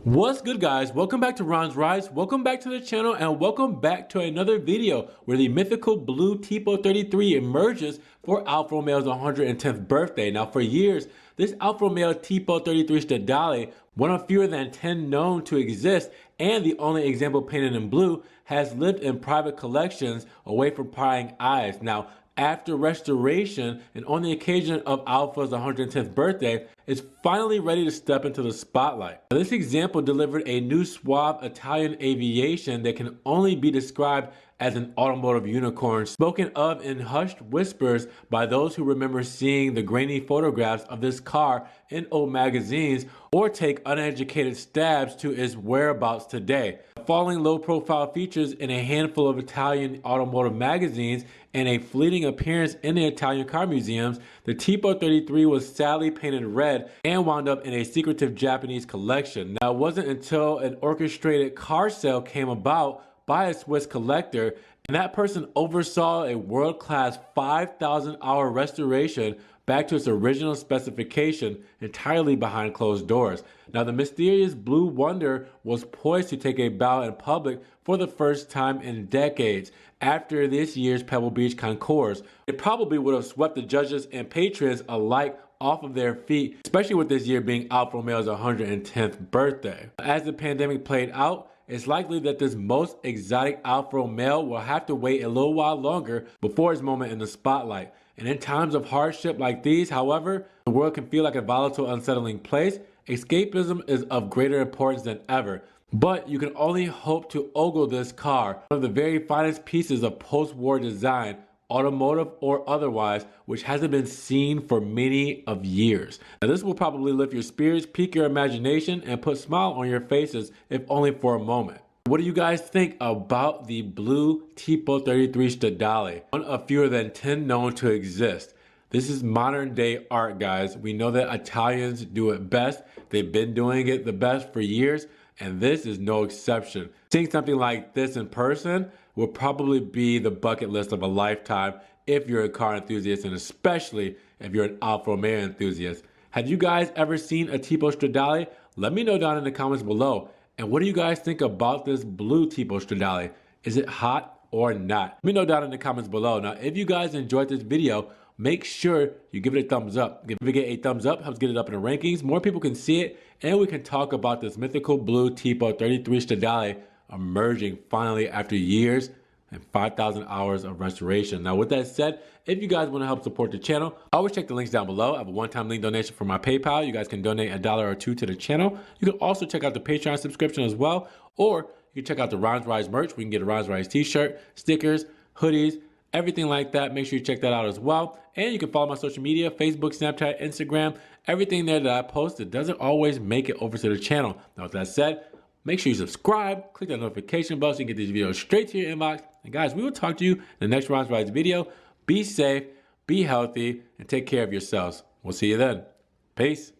What's good, guys? Welcome back to Ron's Rides. Welcome back to the channel and welcome back to another video where the mythical blue Tipo 33 emerges for Alfa Romeo's 110th birthday. Now, for years, this Alfa Romeo Tipo 33 Stradale, one of fewer than 10 known to exist and the only example painted in blue, has lived in private collections away from prying eyes. Now, after restoration and on the occasion of Alfa's 110th birthday, is finally ready to step into the spotlight. Now, this example delivered a new suave Italian aviation that can only be described as an automotive unicorn, spoken of in hushed whispers by those who remember seeing the grainy photographs of this car in old magazines or take uneducated stabs to its whereabouts today. Falling low-profile features in a handful of Italian automotive magazines and a fleeting appearance in the Italian car museums, the Tipo 33 was sadly painted red and wound up in a secretive Japanese collection. Now, it wasn't until an orchestrated car sale came about by a Swiss collector, and that person oversaw a world-class 5,000-hour restoration back to its original specification entirely behind closed doors. Now, the mysterious blue wonder was poised to take a bow in public for the first time in decades after this year's Pebble Beach concours. It probably would have swept the judges and patrons alike off of their feet, especially with this year being Alfa Romeo's 110th birthday. As the pandemic played out, it's likely that this most exotic Alfa Romeo will have to wait a little while longer before its moment in the spotlight. And in times of hardship like these, however, the world can feel like a volatile, unsettling place. Escapism is of greater importance than ever. But you can only hope to ogle this car, one of the very finest pieces of post-war design, automotive or otherwise, which hasn't been seen for many of years. Now, this will probably lift your spirits, pique your imagination, and put a smile on your faces, if only for a moment. What do you guys think about the blue Tipo 33 Stradale, one of fewer than 10 known to exist? This is modern day art, guys. We know that Italians do it best. They've been doing it the best for years, and this is no exception. Seeing something like this in person will probably be the bucket list of a lifetime if you're a car enthusiast, and especially if you're an Alfa Romeo enthusiast. Have you guys ever seen a Tipo Stradale? Let me know down in the comments below. And what do you guys think about this blue Tipo Stradale? Is it hot or not? Let me know down in the comments below. Now, if you guys enjoyed this video, make sure you give it a thumbs up. If you get a thumbs up, helps get it up in the rankings. More people can see it, and we can talk about this mythical blue Tipo 33 Stradale emerging finally after years and 5,000 hours of restoration. Now, with that said, if you guys want to help support the channel, always check the links down below. I have a one-time link donation for my PayPal. You guys can donate $1 or $2 to the channel. You can also check out the Patreon subscription as well, or you can check out the Ron's Rides merch. We can get a Ron's Rides t-shirt, stickers, hoodies, everything like that. Make sure you check that out as well. And you can follow my social media, Facebook, Snapchat, Instagram, everything there that I post. It doesn't always make it over to the channel. Now, with that said, make sure you subscribe, click that notification bell so you can get these videos straight to your inbox. And guys, we will talk to you in the next Ron's Rides video. Be safe, be healthy, and take care of yourselves. We'll see you then. Peace.